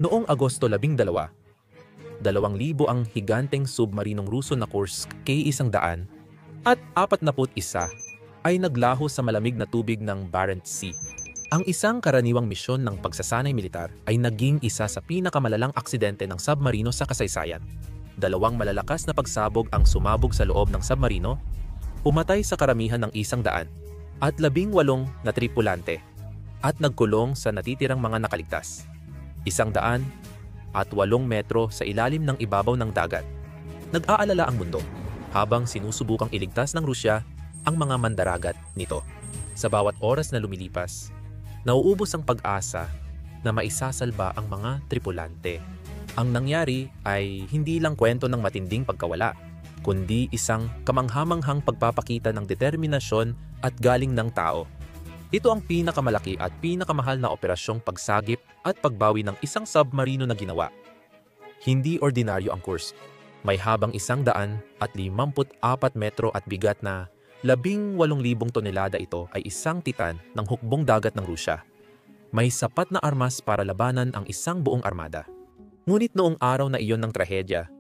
Noong Agosto 12, 2,000 ang higanteng submarinong Ruso na Kursk K-100 at 41 ay naglaho sa malamig na tubig ng Barents Sea. Ang isang karaniwang misyon ng pagsasanay militar ay naging isa sa pinakamalalang aksidente ng submarino sa kasaysayan. 2 malalakas na pagsabog ang sumabog sa loob ng submarino, pumatay sa karamihan ng 100 at 18 na tripulante at nagkulong sa natitirang mga nakaligtas. 108 metro sa ilalim ng ibabaw ng dagat. Nag-aalala ang mundo habang sinusubukang iligtas ng Rusya ang mga mandaragat nito. Sa bawat oras na lumilipas, nauubos ang pag-asa na maisasalba ang mga tripulante. Ang nangyari ay hindi lang kwento ng matinding pagkawala, kundi isang kamanghamanghang pagpapakita ng determinasyon at galing ng tao. Ito ang pinakamalaki at pinakamahal na operasyong pagsagip at pagbawi ng isang submarino na ginawa. Hindi ordinaryo ang Kursk. May habang 154 metro at bigat na 18,000 tonelada. Ito ay isang titan ng hukbong dagat ng Rusya. May sapat na armas para labanan ang isang buong armada. Ngunit noong araw na iyon ng trahedya,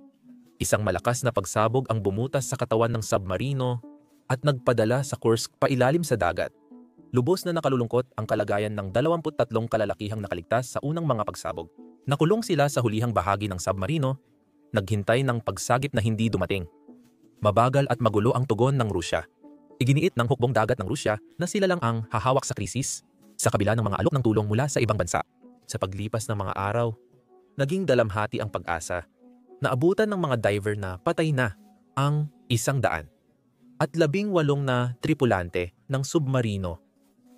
isang malakas na pagsabog ang bumutas sa katawan ng submarino at nagpadala sa Kursk pailalim sa dagat. Lubos na nakalulungkot ang kalagayan ng 23 kalalakihang nakaligtas sa unang mga pagsabog. Nakulong sila sa hulihang bahagi ng submarino, naghintay ng pagsagip na hindi dumating. Mabagal at magulo ang tugon ng Rusya. Iginiit ng hukbong dagat ng Rusya na sila lang ang hahawak sa krisis, sa kabila ng mga alok ng tulong mula sa ibang bansa. Sa paglipas ng mga araw, naging dalamhati ang pag-asa. Naabutan ng mga diver na patay na ang 100 at 18 na tripulante ng submarino.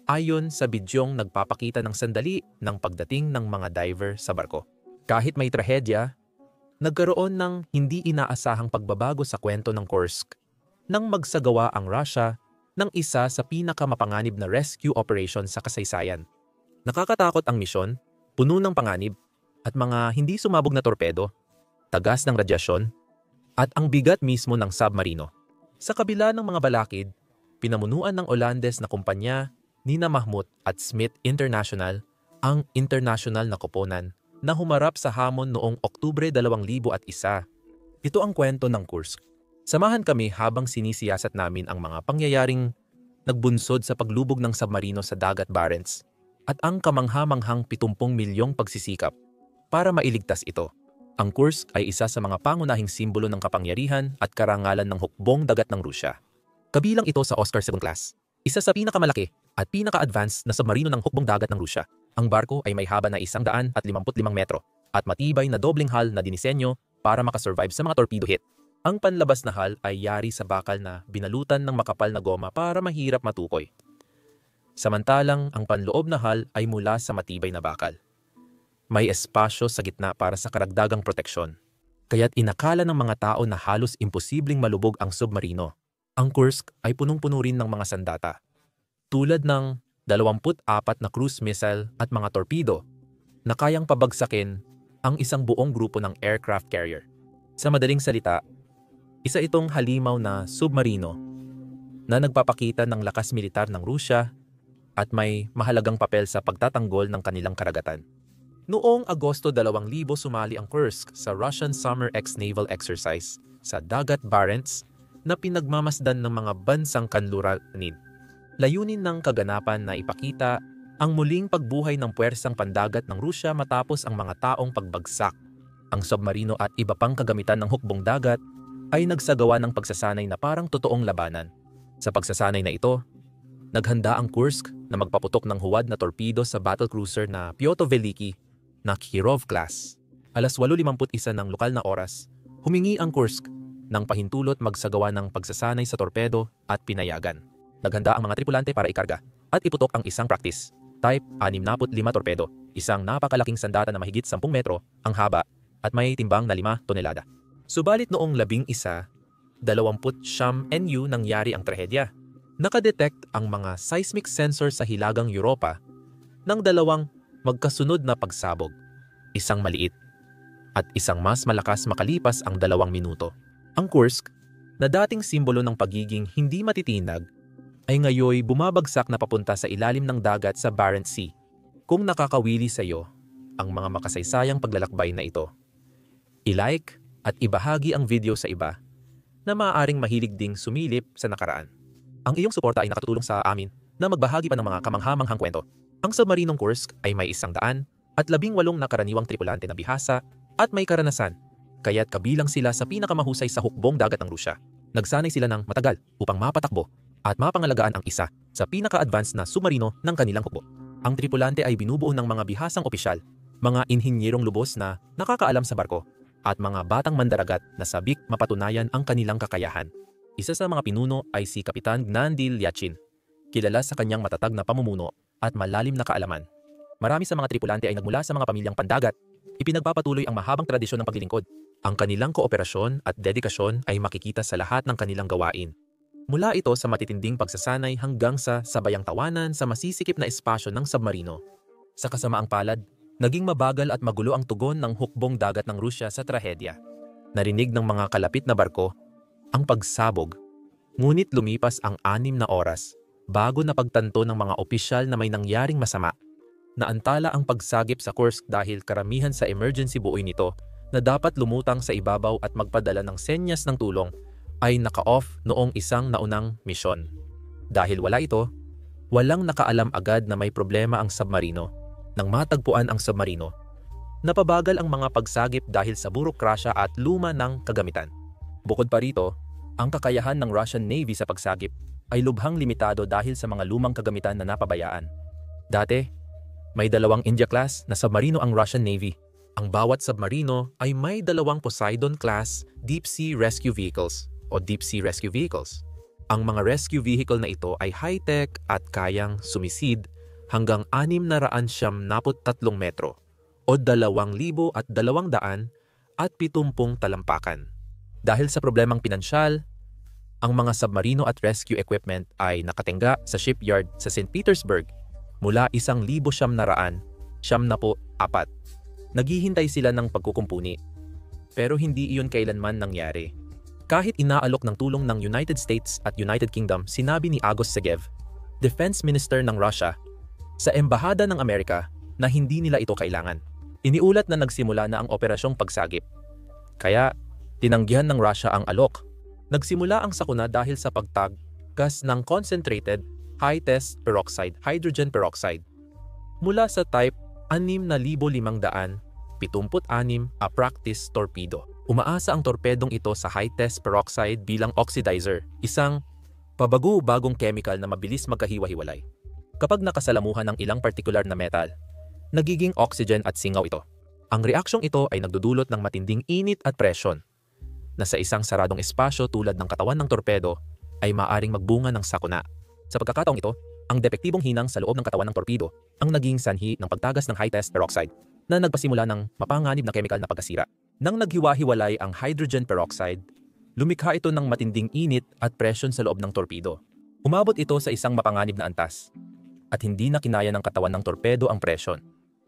Ayon sa bidyong nagpapakita ng sandali ng pagdating ng mga diver sa barko. Kahit may trahedya, nagkaroon ng hindi inaasahang pagbabago sa kwento ng Kursk nang magsagawa ang Russia ng isa sa pinakamapanganib na rescue operation sa kasaysayan. Nakakatakot ang misyon, puno ng panganib at mga hindi sumabog na torpedo, tagas ng radyasyon, at ang bigat mismo ng submarino. Sa kabila ng mga balakid, pinamunuan ng Olandes na kumpanya Nina Mahmut at Smith International ang international na koponan na humarap sa hamon noong Oktubre 2001. Ito ang kwento ng Kursk. Samahan kami habang sinisiyasat namin ang mga pangyayaring nagbunsod sa paglubog ng submarino sa dagat Barents at ang kamangha-manghang 70 milyong pagsisikap para mailigtas ito. Ang Kursk ay isa sa mga pangunahing simbolo ng kapangyarihan at karangalan ng hukbong dagat ng Rusya. Kabilang ito sa Oscar II class, isa sa pinakamalaki at pinaka-advanced na submarino ng hukbong dagat ng Rusya. Ang barko ay may haba na 155 metro at matibay na dobleng hull na dinisenyo para makasurvive sa mga torpedo hit. Ang panlabas na hull ay yari sa bakal na binalutan ng makapal na goma para mahirap matukoy. Samantalang ang panloob na hull ay mula sa matibay na bakal. May espasyo sa gitna para sa karagdagang proteksyon, kaya't inakala ng mga tao na halos imposibleng malubog ang submarino. Ang Kursk ay punong-puno rin ng mga sandata, tulad ng 24 na cruise missile at mga torpedo na kayang pabagsakin ang isang buong grupo ng aircraft carrier. Sa madaling salita, isa itong halimaw na submarino na nagpapakita ng lakas militar ng Rusya at may mahalagang papel sa pagtatanggol ng kanilang karagatan. Noong Agosto 2000 sumali ang Kursk sa Russian Summer X Naval Exercise sa Dagat Barents na pinagmamasdan ng mga bansang kanluranin. Layunin ng kaganapan na ipakita ang muling pagbuhay ng puwersang pandagat ng Rusya matapos ang mga taong pagbagsak. Ang submarino at iba pang kagamitan ng hukbong dagat ay nagsagawa ng pagsasanay na parang totoong labanan. Sa pagsasanay na ito, naghanda ang Kursk na magpaputok ng huwad na torpedo sa battlecruiser na Pyotr Veliki na Kirov class. Alas 8:51 ng lokal na oras, humingi ang Kursk ng pahintulot magsagawa ng pagsasanay sa torpedo at pinayagan. Naghanda ang mga tripulante para ikarga at iputok ang isang practice Type 65 torpedo, isang napakalaking sandata na mahigit 10 metro ang haba at may timbang na 5 tonelada. Subalit noong 19, 20 NU nangyari ang trahedya. Nakadetect ang mga seismic sensor sa hilagang Europa ng dalawang magkasunod na pagsabog, isang maliit at isang mas malakas makalipas ang 2 minuto. Ang Kursk, na dating simbolo ng pagiging hindi matitinag, ay ngayoy bumabagsak na papunta sa ilalim ng dagat sa Barents Sea. Kung nakakawili sa iyo, ang mga makasaysayang paglalakbay na ito. I-like at ibahagi ang video sa iba na maaaring mahilig ding sumilip sa nakaraan. Ang iyong suporta ay nakatulong sa amin na magbahagi pa ng mga kamanghamanghang kwento. Ang submarinong Kursk ay may 118 na karaniwang tripulante na bihasa at may karanasan, kaya't kabilang sila sa pinakamahusay sa hukbong dagat ng Rusya. Nagsanay sila ng matagal upang mapatakbo at mapangalagaan ang isa sa pinaka-advanced na submarino ng kanilang hukbo. Ang tripulante ay binubuo ng mga bihasang opisyal, mga inhinyerong lubos na nakakaalam sa barko, at mga batang mandaragat na sabik mapatunayan ang kanilang kakayahan. Isa sa mga pinuno ay si Kapitan Gnandil Lyachin, kilala sa kanyang matatag na pamumuno at malalim na kaalaman. Marami sa mga tripulante ay nagmula sa mga pamilyang pandagat. Ipinagpapatuloy ang mahabang tradisyon ng paglilingkod. Ang kanilang kooperasyon at dedikasyon ay makikita sa lahat ng kanilang gawain. Mula ito sa matitinding pagsasanay hanggang sa sabayang tawanan sa masisikip na espasyo ng submarino. Sa kasamaang palad, naging mabagal at magulo ang tugon ng hukbong dagat ng Rusya sa trahedya. Narinig ng mga kalapit na barko ang pagsabog, ngunit lumipas ang 6 na oras bago napagtanto ng mga opisyal na may nangyaring masama. Naantala ang pagsagip sa Kursk dahil karamihan sa emergency buoy nito na dapat lumutang sa ibabaw at magpadala ng senyas ng tulong ay naka-off noong isang naunang misyon. Dahil wala ito, walang nakaalam agad na may problema ang submarino. Nang matagpuan ang submarino, napabagal ang mga pagsagip dahil sa burokrasya at luma ng kagamitan. Bukod pa rito, ang kakayahan ng Russian Navy sa pagsagip ay lubhang limitado dahil sa mga lumang kagamitan na napabayaan. Dati, may 2 India-class na submarino ang Russian Navy. Ang bawat submarino ay may 2 Poseidon-class Deep Sea Rescue Vehicles o Deep Sea Rescue Vehicles. Ang mga rescue vehicle na ito ay high-tech at kayang sumisid hanggang 673 metro o 2,270 talampakan. Dahil sa problemang pinansyal, ang mga submarino at rescue equipment ay nakatingga sa shipyard sa St. Petersburg mula 1,974. Naghihintay sila ng pagkukumpuni. Pero hindi iyon kailanman nangyari. Kahit inaalok ng tulong ng United States at United Kingdom, sinabi ni August Segev, Defense Minister ng Russia, sa Embahada ng Amerika na hindi nila ito kailangan. Iniulat na nagsimula na ang operasyong pagsagip. Kaya, tinanggihan ng Russia ang alok. Nagsimula ang sakuna dahil sa pagtaggas ng concentrated high-test peroxide, hydrogen peroxide, mula sa type 6,576 practice torpedo. Umaasa ang torpedong ito sa high-test peroxide bilang oxidizer, isang pabago-bagong chemical na mabilis magkahiwa-hiwalay. Kapag nakasalamuhan ng ilang partikular na metal, nagiging oxygen at singaw ito. Ang reaksyong ito ay nagdudulot ng matinding init at presyon, na sa isang saradong espasyo tulad ng katawan ng torpedo ay maaring magbunga ng sakuna. Sa pagkakataong ito, ang depektibong hinang sa loob ng katawan ng torpedo ang naging sanhi ng pagtagas ng high-test peroxide na nagpasimula ng mapanganib na chemical na pagkasira. Nang naghiwa-hiwalay ang hydrogen peroxide, lumikha ito ng matinding init at presyon sa loob ng torpedo. Umabot ito sa isang mapanganib na antas at hindi na kinaya ng katawan ng torpedo ang presyon.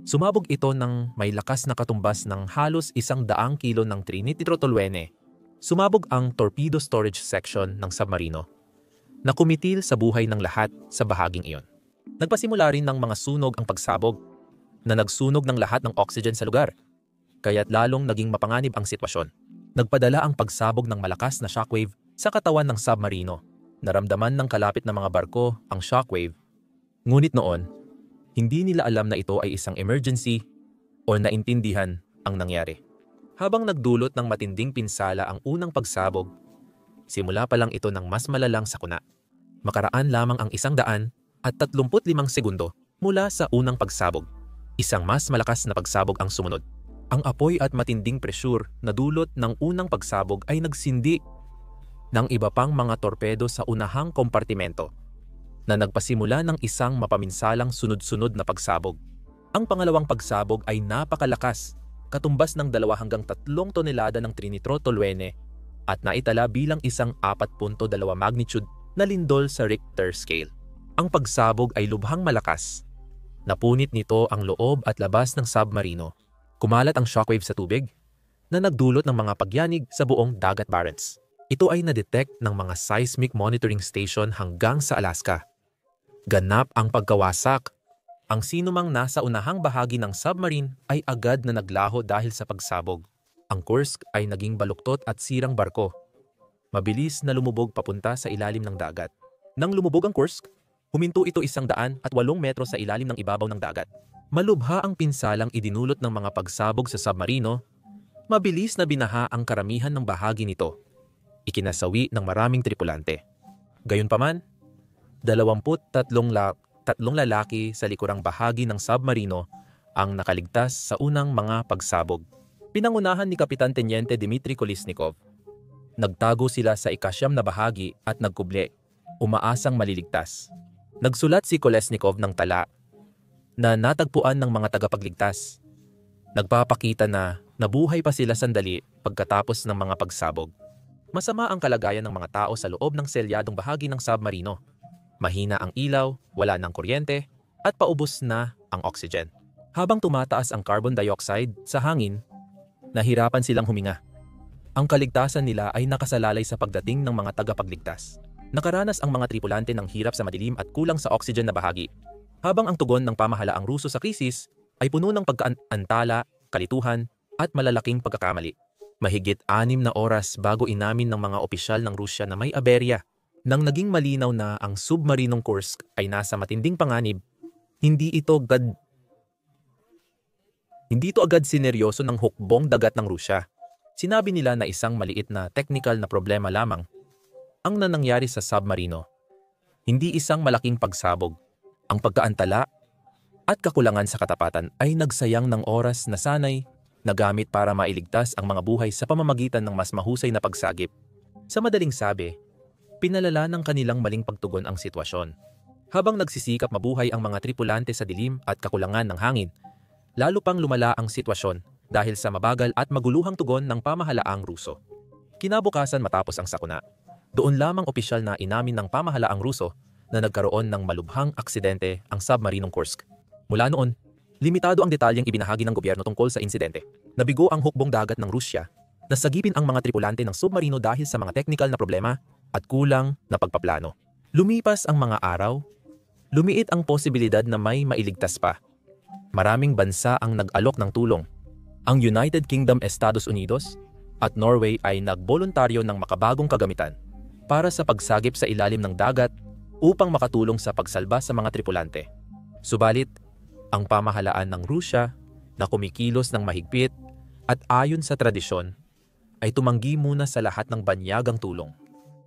Sumabog ito ng may lakas na katumbas ng halos 100 kilo ng trinitrotoluene. Sumabog ang torpedo storage section ng submarino na kumitil sa buhay ng lahat sa bahaging iyon. Nagpasimula rin ng mga sunog ang pagsabog na nagsunog ng lahat ng oxygen sa lugar, kaya't lalong naging mapanganib ang sitwasyon. Nagpadala ang pagsabog ng malakas na shockwave sa katawan ng submarino. Naramdaman ng kalapit na mga barko ang shockwave, ngunit noon, hindi nila alam na ito ay isang emergency o naintindihan ang nangyari. Habang nagdulot ng matinding pinsala ang unang pagsabog, simula pa lang ito ng mas malalang sakuna. Makaraan lamang ang 135 segundo mula sa unang pagsabog. Isang mas malakas na pagsabog ang sumunod. Ang apoy at matinding presyur na dulot ng unang pagsabog ay nagsindi ng iba pang mga torpedo sa unahang kompartimento na nagpasimula ng isang mapaminsalang sunod-sunod na pagsabog. Ang pangalawang pagsabog ay napakalakas, katumbas ng 2 hanggang 3 tonelada ng trinitrotoluene at naitala bilang isang 4.2 magnitude na lindol sa Richter scale. Ang pagsabog ay lubhang malakas. Napunit nito ang loob at labas ng submarino. Kumalat ang shockwave sa tubig na nagdulot ng mga pagyanig sa buong dagat Barents. Ito ay na-detect ng mga seismic monitoring station hanggang sa Alaska. Ganap ang pagkawasak Ang sinumang nasa unahang bahagi ng submarine ay agad na naglaho dahil sa pagsabog. Ang Kursk ay naging baluktot at sirang barko. Mabilis na lumubog papunta sa ilalim ng dagat. Nang lumubog ang Kursk, huminto ito 108 metro sa ilalim ng ibabaw ng dagat. Malubha ang pinsalang idinulot ng mga pagsabog sa submarino. Mabilis na binaha ang karamihan ng bahagi nito. Ikinasawi ng maraming tripulante. Gayunpaman, 23 lalaki sa likurang bahagi ng submarino ang nakaligtas sa unang mga pagsabog. Pinangunahan ni Kapitan Tenyente Dmitry Kolesnikov. Nagtago sila sa ikasyam na bahagi at nagkuble, umaasang maliligtas. Nagsulat si Kolesnikov ng tala na natagpuan ng mga tagapagligtas. Nagpapakita na nabuhay pa sila sandali pagkatapos ng mga pagsabog. Masama ang kalagayan ng mga tao sa loob ng selyadong bahagi ng submarino. Mahina ang ilaw, wala ng kuryente, at paubos na ang oxygen. Habang tumataas ang carbon dioxide sa hangin, nahirapan silang huminga. Ang kaligtasan nila ay nakasalalay sa pagdating ng mga tagapagligtas. Nakaranas ang mga tripulante ng hirap sa madilim at kulang sa oxygen na bahagi. Habang ang tugon ng pamahalaang Ruso sa krisis ay puno ng pagkaantala, kalituhan, at malalaking pagkakamali. Mahigit 6 na oras bago inamin ng mga opisyal ng Rusya na may aberya. Nang naging malinaw na ang submarinong Kursk ay nasa matinding panganib, hindi ito agad sineryoso ng hukbong dagat ng Rusya. Sinabi nila na isang maliit na technical na problema lamang ang nangyari sa submarino. Hindi isang malaking pagsabog. Ang pagkaantala at kakulangan sa katapatan ay nagsayang ng oras na sanay nagamit para mailigtas ang mga buhay sa pamamagitan ng mas mahusay na pagsagip. Sa madaling sabi, pinalala ng kanilang maling pagtugon ang sitwasyon. Habang nagsisikap mabuhay ang mga tripulante sa dilim at kakulangan ng hangin, lalo pang lumala ang sitwasyon dahil sa mabagal at maguluhang tugon ng pamahalaang Ruso. Kinabukasan matapos ang sakuna, doon lamang opisyal na inamin ng pamahalaang Ruso na nagkaroon ng malubhang aksidente ang submarinong Kursk. Mula noon, limitado ang detalyeng ibinahagi ng gobyerno tungkol sa insidente. Nabigo ang hukbong dagat ng Rusya, nasagipin ang mga tripulante ng submarino dahil sa mga technical na problema at kulang na pagpaplano. Lumipas ang mga araw, lumiit ang posibilidad na may mailigtas pa. Maraming bansa ang nag-alok ng tulong. Ang United Kingdom, Estados Unidos at Norway ay nagboluntaryo ng makabagong kagamitan para sa pagsagip sa ilalim ng dagat upang makatulong sa pagsalba sa mga tripulante. Subalit, ang pamahalaan ng Rusya na kumikilos ng mahigpit at ayon sa tradisyon ay tumanggi muna sa lahat ng banyagang tulong.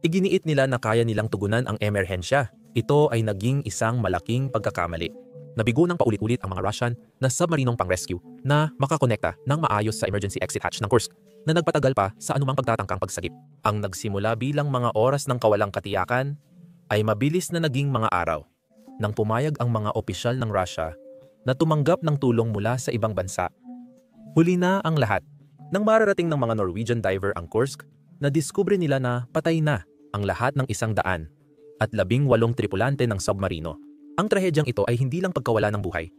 Iginiit nila na kaya nilang tugunan ang emerhensya. Ito ay naging isang malaking pagkakamali. Nabigo ng paulit-ulit ang mga Russian na submarinong pang-rescue na makakonekta ng maayos sa emergency exit hatch ng Kursk na nagpatagal pa sa anumang pagtatangkang pagsagip. Ang nagsimula bilang mga oras ng kawalang katiyakan ay mabilis na naging mga araw nang pumayag ang mga opisyal ng Russia na tumanggap ng tulong mula sa ibang bansa. Huli na ang lahat. Nang mararating ng mga Norwegian diver ang Kursk, nadiskubre nila na patay na ang lahat ng 118 tripulante ng submarino. Ang trahedyang ito ay hindi lang pagkawala ng buhay,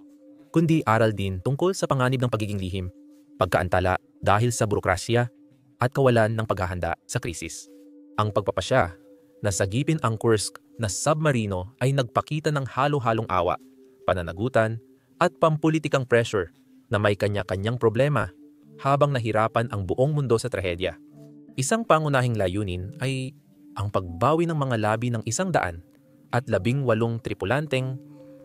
kundi aral din tungkol sa panganib ng pagiging lihim, pagkaantala dahil sa burokrasya at kawalan ng paghahanda sa krisis. Ang pagpapasya na sagipin ang Kursk na submarino ay nagpakita ng halo-halong awa, pananagutan at pampulitikang pressure na may kanya-kanyang problema habang nahirapan ang buong mundo sa trahedya. Isang pangunahing layunin ay ang pagbawi ng mga labi ng 118 tripulanteng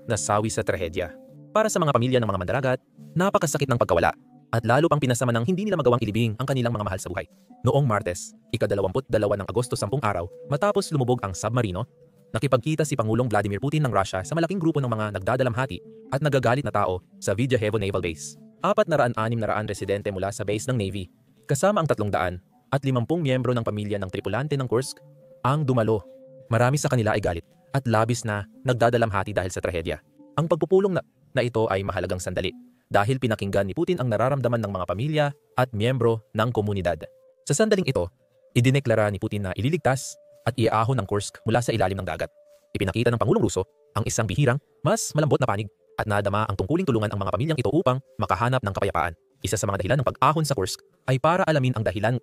nasawi sa trahedya. Para sa mga pamilya ng mga mandaragat, napakasakit ng pagkawala at lalo pang pinasama ng hindi nila magawang ilibing ang kanilang mga mahal sa buhay. Noong Martes, ika-22 ng Agosto 10 araw, matapos lumubog ang submarino, nakipagkita si Pangulong Vladimir Putin ng Russia sa malaking grupo ng mga nagdadalamhati at nagagalit na tao sa Vidyahevo Naval Base. 400-600 residente mula sa base ng Navy, kasama ang 300 at 50 miyembro ng pamilya ng tripulante ng Kursk, ang dumalo. Marami sa kanila ay galit at labis na nagdadalamhati dahil sa trahedya. Ang pagpupulong na ito ay mahalagang sandali dahil pinakinggan ni Putin ang nararamdaman ng mga pamilya at miyembro ng komunidad. Sa sandaling ito, idineklara ni Putin na ililigtas at iaahon ang Kursk mula sa ilalim ng dagat. Ipinakita ng Pangulong Ruso ang isang bihirang, mas malambot na panig at nadama ang tungkuling tulungan ang mga pamilyang ito upang makahanap ng kapayapaan. Isa sa mga dahilan ng pag-ahon sa Kursk ay para alamin ang dahilan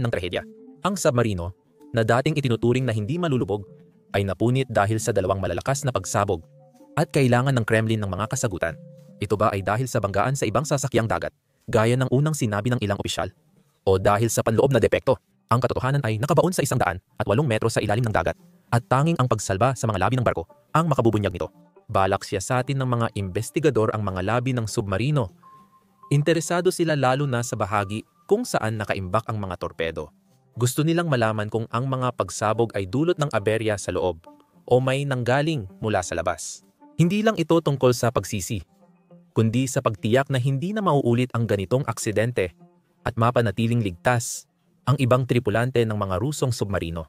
ng trahedya. Ang submarino, na dating itinuturing na hindi malulubog, ay napunit dahil sa dalawang malalakas na pagsabog At kailangan ng Kremlin ng mga kasagutan. Ito ba ay dahil sa banggaan sa ibang sasakyang dagat, gaya ng unang sinabi ng ilang opisyal? O dahil sa panloob na depekto? Ang katotohanan ay nakabaon sa 108 metro sa ilalim ng dagat, at tanging ang pagsalba sa mga labi ng barko ang makabubunyag nito. Balak siya sa atin ng mga investigador ang mga labi ng submarino. Interesado sila lalo na sa bahagi kung saan nakaimbak ang mga torpedo. Gusto nilang malaman kung ang mga pagsabog ay dulot ng aberya sa loob o may nanggaling mula sa labas. Hindi lang ito tungkol sa pagsisi, kundi sa pagtiyak na hindi na mauulit ang ganitong aksidente at mapanatiling ligtas ang ibang tripulante ng mga Rusong submarino.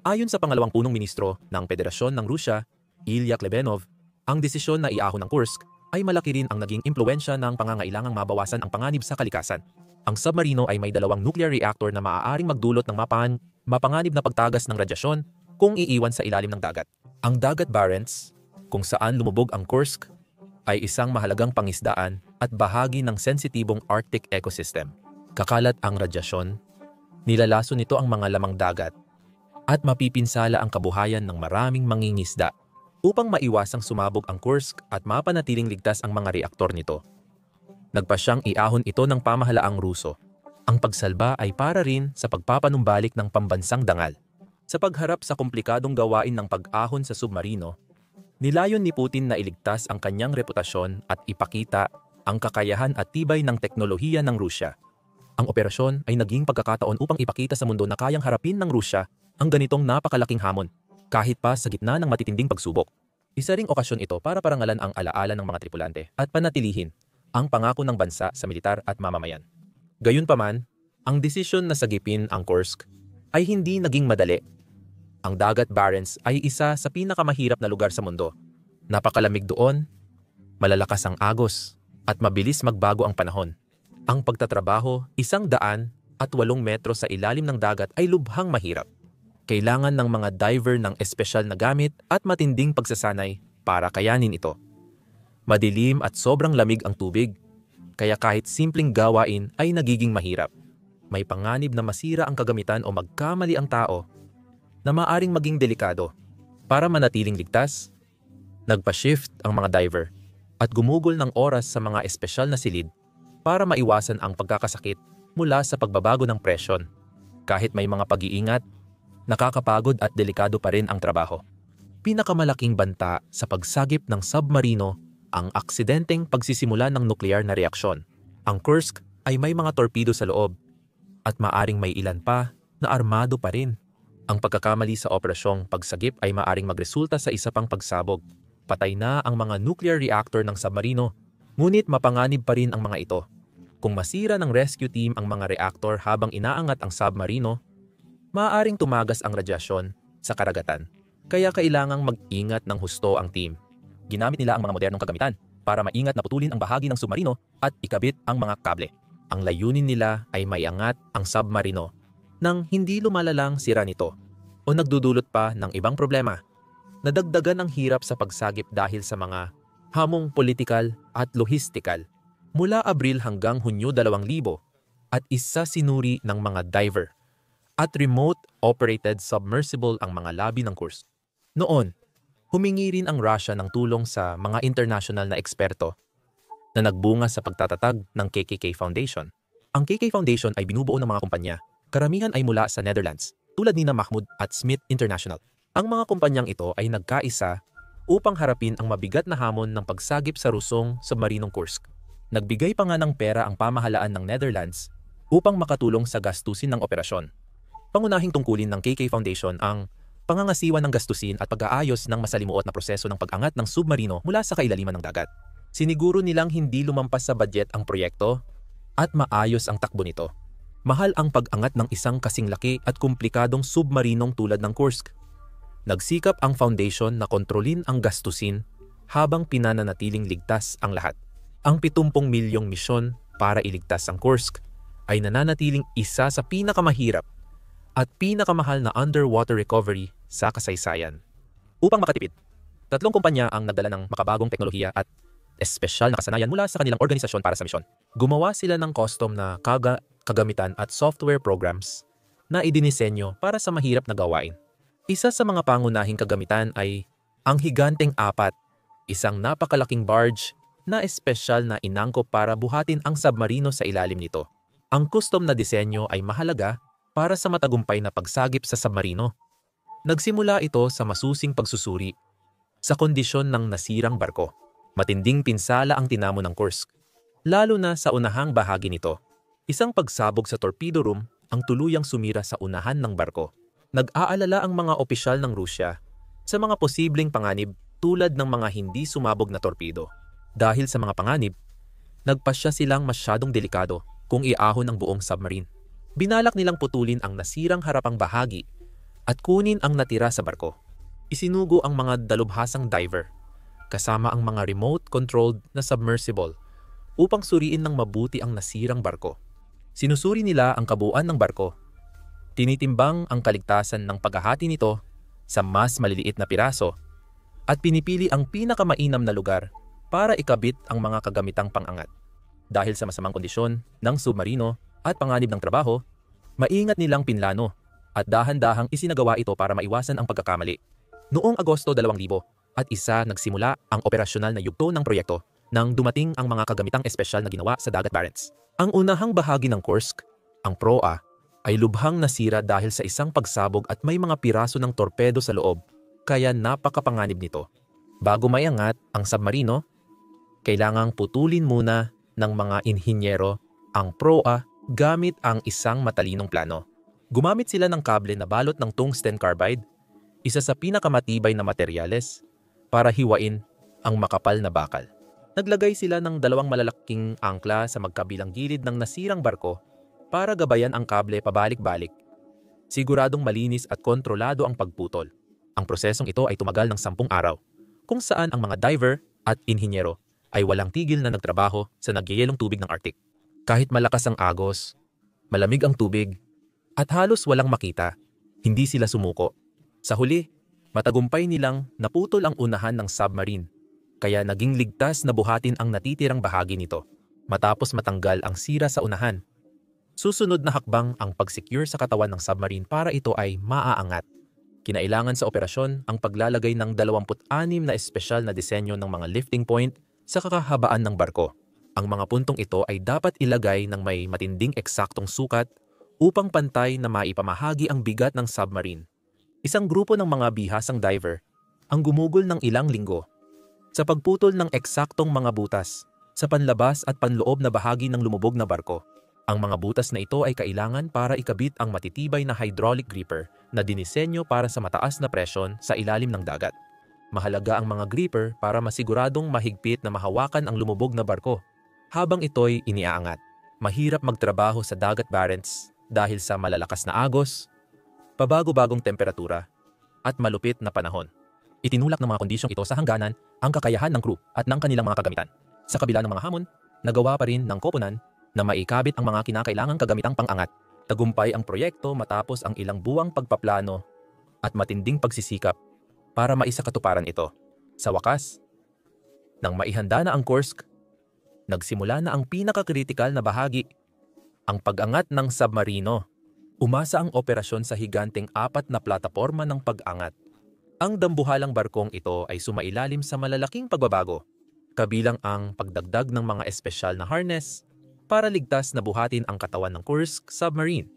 Ayon sa pangalawang punong ministro ng Federasyon ng Rusya, Ilya Klebanov, ang desisyon na iahon ng Kursk ay malaki rin ang naging impluwensya ng pangangailangang mabawasan ang panganib sa kalikasan. Ang submarino ay may 2 nuclear reactor na maaaring magdulot ng mapanganib na pagtagas ng radyasyon kung iiwan sa ilalim ng dagat. Ang dagat Barents, kung saan lumubog ang Kursk, ay isang mahalagang pangisdaan at bahagi ng sensitibong Arctic ecosystem. Kakalat ang radyasyon, nilalaso nito ang mga lamang dagat, at mapipinsala ang kabuhayan ng maraming mangingisda. Upang maiwasang sumabog ang Kursk at mapanatiling ligtas ang mga reaktor nito, nagpa siyang iahon ito ng pamahalaang Ruso. Ang pagsalba ay para rin sa pagpapanumbalik ng pambansang dangal. Sa pagharap sa komplikadong gawain ng pag-ahon sa submarino, nilayon ni Putin na iligtas ang kanyang reputasyon at ipakita ang kakayahan at tibay ng teknolohiya ng Rusya. Ang operasyon ay naging pagkakataon upang ipakita sa mundo na kayang harapin ng Rusya ang ganitong napakalaking hamon, kahit pa sa gitna ng matitinding pagsubok. Isa ring okasyon ito para parangalan ang alaala ng mga tripulante at panatilihin ang pangako ng bansa sa militar at mamamayan. Gayunpaman, ang desisyon na sagipin ang Kursk ay hindi naging madali. Ang dagat Barents ay isa sa pinakamahirap na lugar sa mundo. Napakalamig doon, malalakas ang agos, at mabilis magbago ang panahon. Ang pagtatrabaho, 108 metro sa ilalim ng dagat ay lubhang mahirap. Kailangan ng mga diver ng espesyal na gamit at matinding pagsasanay para kayanin ito. Madilim at sobrang lamig ang tubig, kaya kahit simpleng gawain ay nagiging mahirap. May panganib na masira ang kagamitan o magkamali ang tao na maaring maging delikado. Para manatiling ligtas, nagpa-shift ang mga diver at gumugol ng oras sa mga espesyal na silid para maiwasan ang pagkakasakit mula sa pagbabago ng presyon. Kahit may mga pag-iingat, nakakapagod at delikado pa rin ang trabaho. Pinakamalaking banta sa pagsagip ng submarino ang aksidenteng pagsisimula ng nuklear na reaksyon. Ang Kursk ay may mga torpedo sa loob at maaring may ilan pa na armado pa rin. Ang pagkakamali sa operasyong pagsagip ay maaring magresulta sa isa pang pagsabog. Patay na ang mga nuclear reactor ng submarino, ngunit mapanganib pa rin ang mga ito. Kung masira ng rescue team ang mga reactor habang inaangat ang submarino, maaaring tumagas ang radyasyon sa karagatan. Kaya kailangang mag-ingat ng husto ang team. Ginamit nila ang mga modernong kagamitan para maingat na putulin ang bahagi ng submarino at ikabit ang mga kable. Ang layunin nila ay maiangat ang submarino nang hindi lumalalang sira nito o nagdudulot pa ng ibang problema. Nadagdagan ang hirap sa pagsagip dahil sa mga hamong politikal at lohistikal. Mula Abril hanggang Hunyo 2000 at isa sinuri ng mga diver at remote-operated submersible ang mga labi ng Kursk. Noon, humingi rin ang Russia ng tulong sa mga international na eksperto na nagbunga sa pagtatatag ng KKK Foundation. Ang KK Foundation ay binubuo ng mga kumpanya. Karamihan ay mula sa Netherlands, tulad ni Mahmoud at Smith International. Ang mga kumpanyang ito ay nagkaisa upang harapin ang mabigat na hamon ng pagsagip sa Rusong submarinong Kursk. Nagbigay pa nga ng pera ang pamahalaan ng Netherlands upang makatulong sa gastusin ng operasyon. Pangunahing tungkulin ng KK Foundation ang pangangasiwa ng gastusin at pag-aayos ng masalimuot na proseso ng pag-angat ng submarino mula sa kailaliman ng dagat. Siniguro nilang hindi lumampas sa budget ang proyekto at maayos ang takbo nito. Mahal ang pag-angat ng isang kasing laki at komplikadong submarinong tulad ng Kursk. Nagsikap ang foundation na kontrolin ang gastusin habang pinananatiling ligtas ang lahat. Ang 70 milyong misyon para iligtas ang Kursk ay nananatiling isa sa pinakamahirap at pinakamahal na underwater recovery sa kasaysayan. Upang makatipid, 3 kumpanya ang nagdala ng makabagong teknolohiya at espesyal na kasanayan mula sa kanilang organisasyon para sa misyon. Gumawa sila ng custom na kagamitan at software programs na idinisenyo para sa mahirap na gawain. Isa sa mga pangunahing kagamitan ay ang Higanteng 4 isang napakalaking barge na espesyal na inangkop para buhatin ang submarino sa ilalim nito. Ang custom na disenyo ay mahalaga para sa matagumpay na pagsagip sa submarino. Nagsimula ito sa masusing pagsusuri sa kondisyon ng nasirang barko. Matinding pinsala ang tinamo ng Kursk, lalo na sa unahang bahagi nito. Isang pagsabog sa torpedo room ang tuluyang sumira sa unahan ng barko. Nag-aalala ang mga opisyal ng Rusya sa mga posibleng panganib tulad ng mga hindi sumabog na torpedo. Dahil sa mga panganib, nagpasya silang masyadong delikado kung iahon ang buong submarine. Binalak nilang putulin ang nasirang harapang bahagi at kunin ang natira sa barko. Isinugo ang mga dalubhasang diver kasama ang mga remote-controlled na submersible upang suriin ng mabuti ang nasirang barko. Sinusuri nila ang kabuuan ng barko. Tinitimbang ang kaligtasan ng paghahati nito sa mas maliliit na piraso at pinipili ang pinakamainam na lugar para ikabit ang mga kagamitang pangangat. Dahil sa masamang kondisyon ng submarino at panganib ng trabaho, maingat nilang pinlano at dahan-dahang isinagawa ito para maiwasan ang pagkakamali. Noong Agosto 2001, nagsimula ang operasyonal na yugto ng proyekto nang dumating ang mga kagamitang espesyal na ginawa sa Dagat Barents. Ang unahang bahagi ng Kursk, ang proa, ay lubhang nasira dahil sa isang pagsabog at may mga piraso ng torpedo sa loob, kaya napakapanganib nito. Bago maiangat ang submarino, kailangang putulin muna ng mga inhinyero ang proa gamit ang isang matalinong plano. Gumamit sila ng kable na balot ng tungsten carbide, isa sa pinakamatibay na materyales, para hiwain ang makapal na bakal. Naglagay sila ng 2 malalaking angkla sa magkabilang gilid ng nasirang barko para gabayan ang kable pabalik-balik. Siguradong malinis at kontrolado ang pagputol. Ang prosesong ito ay tumagal ng 10 araw, kung saan ang mga diver at inhinyero ay walang tigil na nagtrabaho sa nagyayelong tubig ng Arctic. Kahit malakas ang agos, malamig ang tubig, at halos walang makita, hindi sila sumuko. Sa huli, matagumpay nilang naputol ang unahan ng submarine, kaya naging ligtas na buhatin ang natitirang bahagi nito, matapos matanggal ang sira sa unahan. Susunod na hakbang ang pag-secure sa katawan ng submarine para ito ay maaangat. Kinailangan sa operasyon ang paglalagay ng 26 na espesyal na disenyo ng mga lifting point sa kakahabaan ng barko. Ang mga puntong ito ay dapat ilagay ng may matinding eksaktong sukat upang pantay na maipamahagi ang bigat ng submarine. Isang grupo ng mga bihasang diver ang gumugol ng ilang linggo sa pagputol ng eksaktong mga butas sa panlabas at panloob na bahagi ng lumubog na barko. Ang mga butas na ito ay kailangan para ikabit ang matitibay na hydraulic gripper na dinisenyo para sa mataas na presyon sa ilalim ng dagat. Mahalaga ang mga gripper para masiguradong mahigpit na mahawakan ang lumubog na barko habang ito'y iniaangat. Mahirap magtrabaho sa Dagat Barents dahil sa malalakas na agos, pabago-bagong temperatura, at malupit na panahon. Itinulak ng mga kondisyong ito sa hangganan ang kakayahan ng crew at ng kanilang mga kagamitan. Sa kabila ng mga hamon, nagawa pa rin ng koponan na maikabit ang mga kinakailangang kagamitang pangangat. Tagumpay ang proyekto matapos ang ilang buwang pagpaplano at matinding pagsisikap para maisakatuparan ito. Sa wakas, nang maihanda na ang Kursk, nagsimula na ang pinakakritikal na bahagi, ang pag-angat ng submarino. Umasa ang operasyon sa higanteng 4 na plataporma ng pag-angat. Ang dambuhalang barkong ito ay sumailalim sa malalaking pagbabago, kabilang ang pagdagdag ng mga espesyal na harness para ligtas na buhatin ang katawan ng Kursk submarine.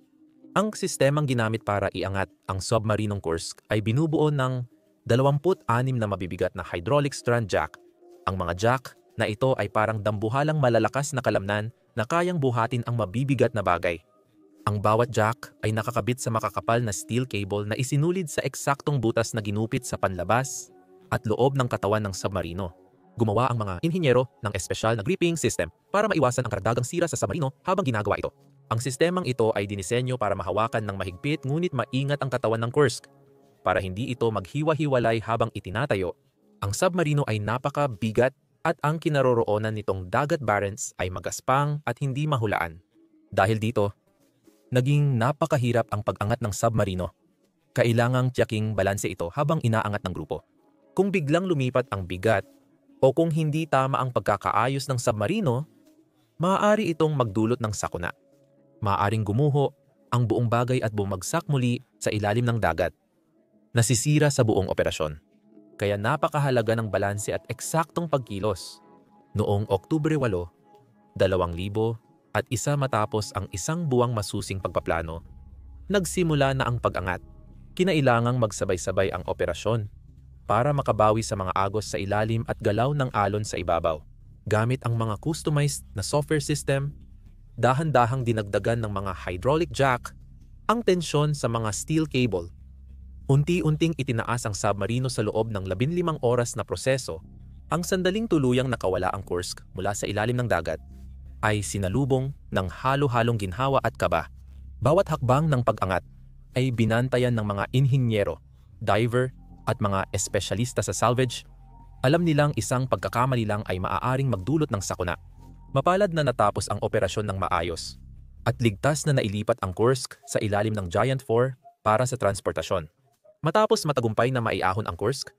Ang sistemang ginamit para iangat ang submarinong Kursk ay binubuo ng 26 na mabibigat na hydraulic strand jack. Ang mga jack na ito ay parang dambuhalang malalakas na kalamnan na kayang buhatin ang mabibigat na bagay. Ang bawat jack ay nakakabit sa makakapal na steel cable na isinulid sa eksaktong butas na ginupit sa panlabas at loob ng katawan ng submarino. Gumawa ang mga inhinyero ng espesyal na gripping system para maiwasan ang karagdagang sira sa submarino habang ginagawa ito. Ang sistemang ito ay dinisenyo para mahawakan ng mahigpit ngunit maingat ang katawan ng Kursk para hindi ito maghiwa-hiwalay habang itinatayo. Ang submarino ay napakabigat at ang kinaroroonan nitong Dagat Barents ay magaspang at hindi mahulaan. Dahil dito, naging napakahirap ang pag-angat ng submarino. Kailangang tiyaking balanse ito habang inaangat ng grupo. Kung biglang lumipat ang bigat o kung hindi tama ang pagkakaayos ng submarino, maaari itong magdulot ng sakuna. Maaaring gumuho ang buong bagay at bumagsak muli sa ilalim ng dagat. Nasisira sa buong operasyon. kaya napakahalaga ng balanse at eksaktong pagkilos. Noong Oktubre 8, 2000 at isa matapos ang isang buwang masusing pagpaplano, nagsimula na ang pag-angat. Kinailangang magsabay-sabay ang operasyon para makabawi sa mga agos sa ilalim at galaw ng alon sa ibabaw. Gamit ang mga customized na software system, dahan-dahang dinagdagan ng mga hydraulic jack ang tensyon sa mga steel cable. Unti-unting itinaas ang submarino sa loob ng 15 oras na proseso. Ang sandaling tuluyang nakawala ang Kursk mula sa ilalim ng dagat ay sinalubong ng halo-halong ginhawa at kaba. Bawat hakbang ng pag-angat ay binantayan ng mga inhinyero, diver at mga espesyalista sa salvage. Alam nilang isang pagkakamali lang ay maaaring magdulot ng sakuna. Mapalad na natapos ang operasyon ng maayos at ligtas na nailipat ang Kursk sa ilalim ng Giant 4 para sa transportasyon. Matapos matagumpay na maiahon ang Kursk,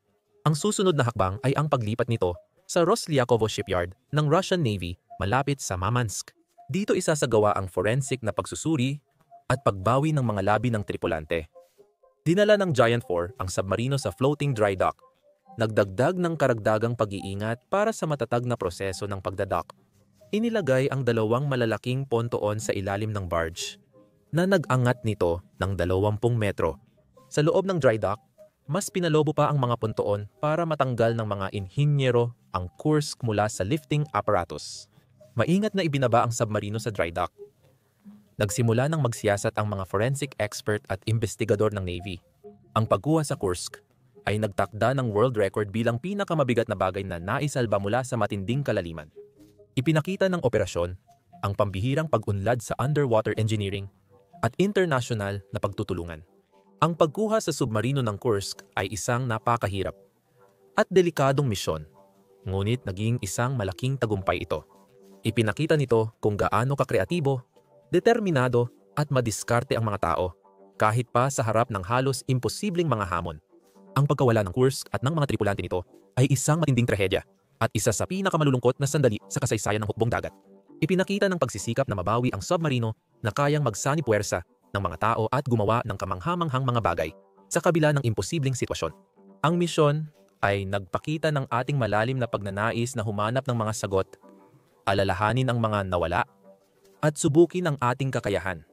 ang susunod na hakbang ay ang paglipat nito sa Roslyakovo Shipyard ng Russian Navy malapit sa Murmansk. Dito isasagawa ang forensic na pagsusuri at pagbawi ng mga labi ng tripulante. Dinala ng Giant 4 ang submarino sa floating dry dock. Nagdagdag ng karagdagang pag-iingat para sa matatag na proseso ng pagdadock. Inilagay ang 2 malalaking pontoon sa ilalim ng barge na nag-angat nito ng 20 metro. Sa loob ng dry dock, mas pinalobo pa ang mga pontoon para matanggal ng mga inhinyero ang Kursk mula sa lifting apparatus. Maingat na ibinaba ang submarino sa dry dock. Nagsimula ng magsiyasat ang mga forensic expert at investigador ng Navy. Ang pagkuha sa Kursk ay nagtakda ng world record bilang pinakamabigat na bagay na naisalba mula sa matinding kalaliman. Ipinakita ng operasyon ang pambihirang pag-unlad sa underwater engineering at international na pagtutulungan. Ang pagkuha sa submarino ng Kursk ay isang napakahirap at delikadong misyon, ngunit naging isang malaking tagumpay ito. Ipinakita nito kung gaano kakreatibo, determinado at madiskarte ang mga tao, kahit pa sa harap ng halos imposibleng mga hamon. Ang pagkawala ng Kursk at ng mga tripulante nito ay isang matinding trahedya at isa sa pinakamalulungkot na sandali sa kasaysayan ng hukbong dagat. Ipinakita ng pagsisikap na mabawi ang submarino na kayang magsani-puwersa ng mga tao at gumawa ng kamanghamanghang mga bagay sa kabila ng imposibleng sitwasyon. Ang misyon ay nagpakita ng ating malalim na pagnanais na humanap ng mga sagot, alalahanin ang mga nawala, at subukin ang ating kakayahan,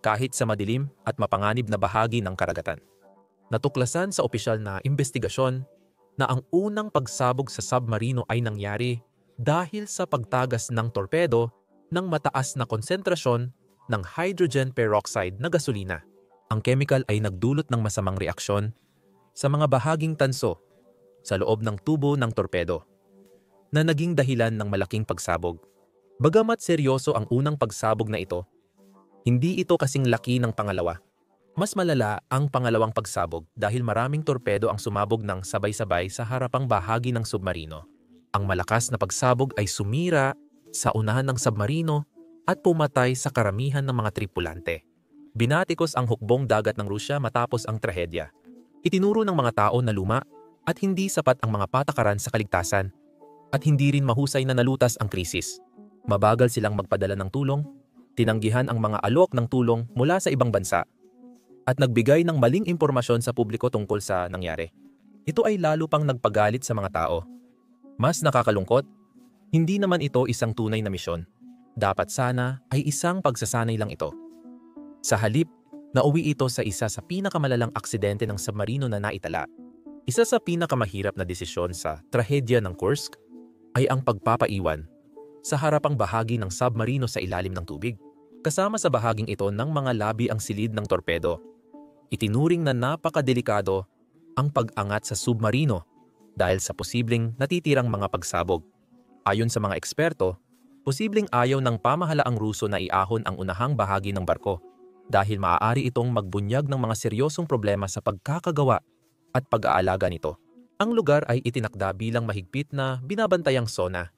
kahit sa madilim at mapanganib na bahagi ng karagatan. Natuklasan sa opisyal na investigasyon na ang unang pagsabog sa submarino ay nangyari dahil sa pagtagas ng torpedo ng mataas na konsentrasyon ng hydrogen peroxide na gasolina. Ang chemical ay nagdulot ng masamang reaksyon sa mga bahaging tanso sa loob ng tubo ng torpedo na naging dahilan ng malaking pagsabog. Bagamat seryoso ang unang pagsabog na ito, hindi ito kasing laki ng pangalawa. Mas malala ang pangalawang pagsabog dahil maraming torpedo ang sumabog ng sabay-sabay sa harapang bahagi ng submarino. Ang malakas na pagsabog ay sumira sa unahan ng submarino at pumatay sa karamihan ng mga tripulante. Binatikos ang hukbong dagat ng Rusya matapos ang trahedya. Itinuro ng mga tao na luma at hindi sapat ang mga patakaran sa kaligtasan at hindi rin mahusay na nalutas ang krisis. Mabagal silang magpadala ng tulong, tinanggihan ang mga alok ng tulong mula sa ibang bansa, at nagbigay ng maling impormasyon sa publiko tungkol sa nangyari. Ito ay lalo pang nagpagalit sa mga tao. Mas nakakalungkot, hindi naman ito isang tunay na misyon. Dapat sana ay isang pagsasanay lang ito. Sa halip, nauwi ito sa isa sa pinakamalalang aksidente ng submarino na naitala. Isa sa pinakamahirap na desisyon sa trahedya ng Kursk ay ang pagpapaiwan sa harapang bahagi ng submarino sa ilalim ng tubig. Kasama sa bahaging ito ng mga labi ang silid ng torpedo. Itinuring na napakadelikado ang pag-angat sa submarino dahil sa posibleng natitirang mga pagsabog. Ayon sa mga eksperto, posibleng ayaw ng pamahalaang Ruso na iahon ang unahang bahagi ng barko dahil maaari itong magbunyag ng mga seryosong problema sa pagkakagawa at pag-aalaga nito. Ang lugar ay itinakda bilang mahigpit na binabantayang zona,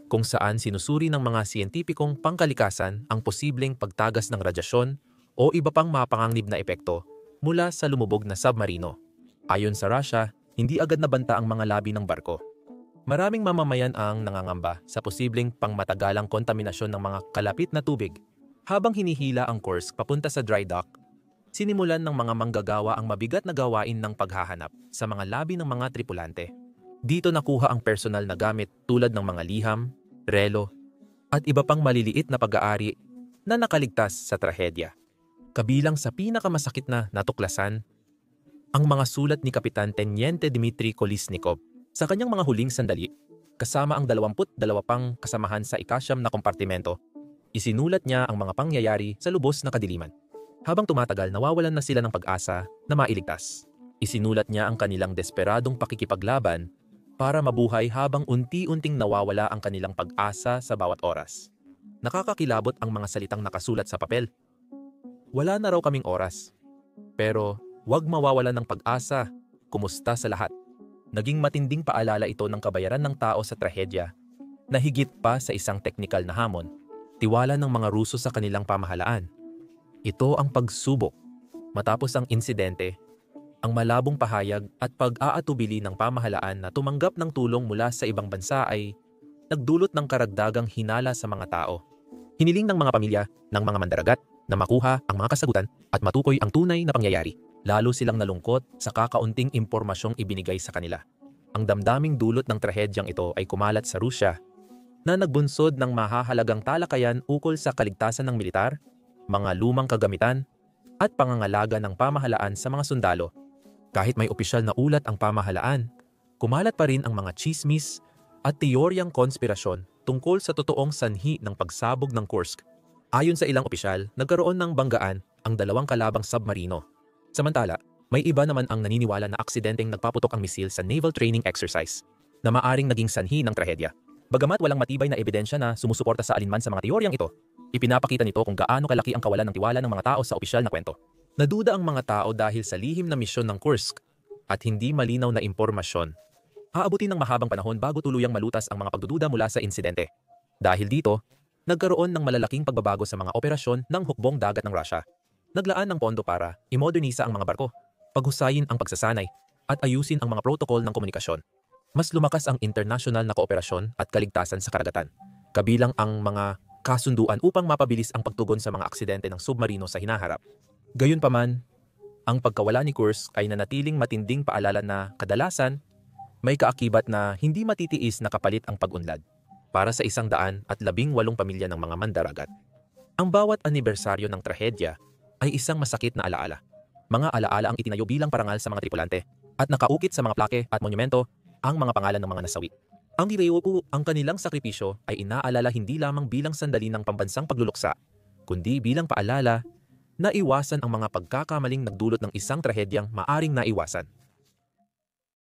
kung saan sinusuri ng mga siyentipikong pangkalikasan ang posibleng pagtagas ng radyasyon o iba pang mapanganib na epekto mula sa lumubog na submarino. Ayon sa Russia, hindi agad nabanta ang mga labi ng barko. Maraming mamamayan ang nangangamba sa posibleng pangmatagalang kontaminasyon ng mga kalapit na tubig habang hinihila ang Kursk papunta sa dry dock Sinimulan ng mga manggagawa ang mabigat na gawain ng paghahanap sa mga labi ng mga tripulante. Dito nakuha ang personal na gamit tulad ng mga liham, relo, at iba pang maliliit na pag-aari na nakaligtas sa trahedya. Kabilang sa pinakamasakit na natuklasan, ang mga sulat ni Kapitan Teniente Dmitry Kolesnikov sa kanyang mga huling sandali, kasama ang 22 pang kasamahan sa ikasyam na kompartimento. Isinulat niya ang mga pangyayari sa lubos na kadiliman. Habang tumatagal, nawawalan na sila ng pag-asa na mailigtas. Isinulat niya ang kanilang desperadong pakikipaglaban para mabuhay habang unti-unting nawawala ang kanilang pag-asa sa bawat oras. Nakakakilabot ang mga salitang nakasulat sa papel. Wala na raw kaming oras. Pero huwag mawawalan ng pag-asa. Kumusta sa lahat? Naging matinding paalala ito ng kabayaran ng tao sa trahedya na higit pa sa isang teknikal na hamon, tiwala ng mga Ruso sa kanilang pamahalaan. Ito ang pagsubok. Matapos ang insidente, ang malabong pahayag at pag-aatubili ng pamahalaan na tumanggap ng tulong mula sa ibang bansa ay nagdulot ng karagdagang hinala sa mga tao. Hiniling ng mga pamilya ng mga mandaragat na makuha ang mga kasagutan at matukoy ang tunay na pangyayari. Lalo silang nalungkot sa kakaunting impormasyong ibinigay sa kanila. Ang damdaming dulot ng trahedyang ito ay kumalat sa Rusya na nagbunsod ng mahahalagang talakayan ukol sa kaligtasan ng militar, mga lumang kagamitan, at pangangalaga ng pamahalaan sa mga sundalo. Kahit may opisyal na ulat ang pamahalaan, kumalat pa rin ang mga tsismis at teoryang konspirasyon tungkol sa totoong sanhi ng pagsabog ng Kursk. Ayon sa ilang opisyal, nagkaroon ng banggaan ang 2 kalabang submarino. Samantala, may iba naman ang naniniwala na aksidenteng nagpaputok ang misil sa naval training exercise na maaring naging sanhi ng trahedya. Bagamat walang matibay na ebidensya na sumusuporta sa alinman sa mga teoryang ito, ipinapakita nito kung gaano kalaki ang kawalan ng tiwala ng mga tao sa opisyal na kwento. Naduda ang mga tao dahil sa lihim na misyon ng Kursk at hindi malinaw na impormasyon. Aabutin ng mahabang panahon bago tuluyang malutas ang mga pagdududa mula sa insidente. Dahil dito, nagkaroon ng malalaking pagbabago sa mga operasyon ng hukbong dagat ng Russia. Naglaan ng pondo para imodernisa ang mga barko, paghusayin ang pagsasanay, at ayusin ang mga protokol ng komunikasyon. Mas lumakas ang internasyonal na kooperasyon at kaligtasan sa karagatan, kabilang ang mga kasunduan upang mapabilis ang pagtugon sa mga aksidente ng submarino sa hinaharap. Gayunpaman, ang pagkawala ni Kursk ay nanatiling matinding paalala na kadalasan may kaakibat na hindi matitiis na kapalit ang pag-unlad para sa 118 pamilya ng mga mandaragat. Ang bawat anibersaryo ng trahedya ay isang masakit na alaala. Mga alaala ang itinayo bilang parangal sa mga tripulante at nakaukit sa mga plake at monumento ang mga pangalan ng mga nasawi. Ang ang kanilang sakripisyo ay inaalala hindi lamang bilang sandali ng pambansang pagluluksa, kundi bilang paalala na iwasan ang mga pagkakamaling nagdulot ng isang trahedyang maaring naiwasan.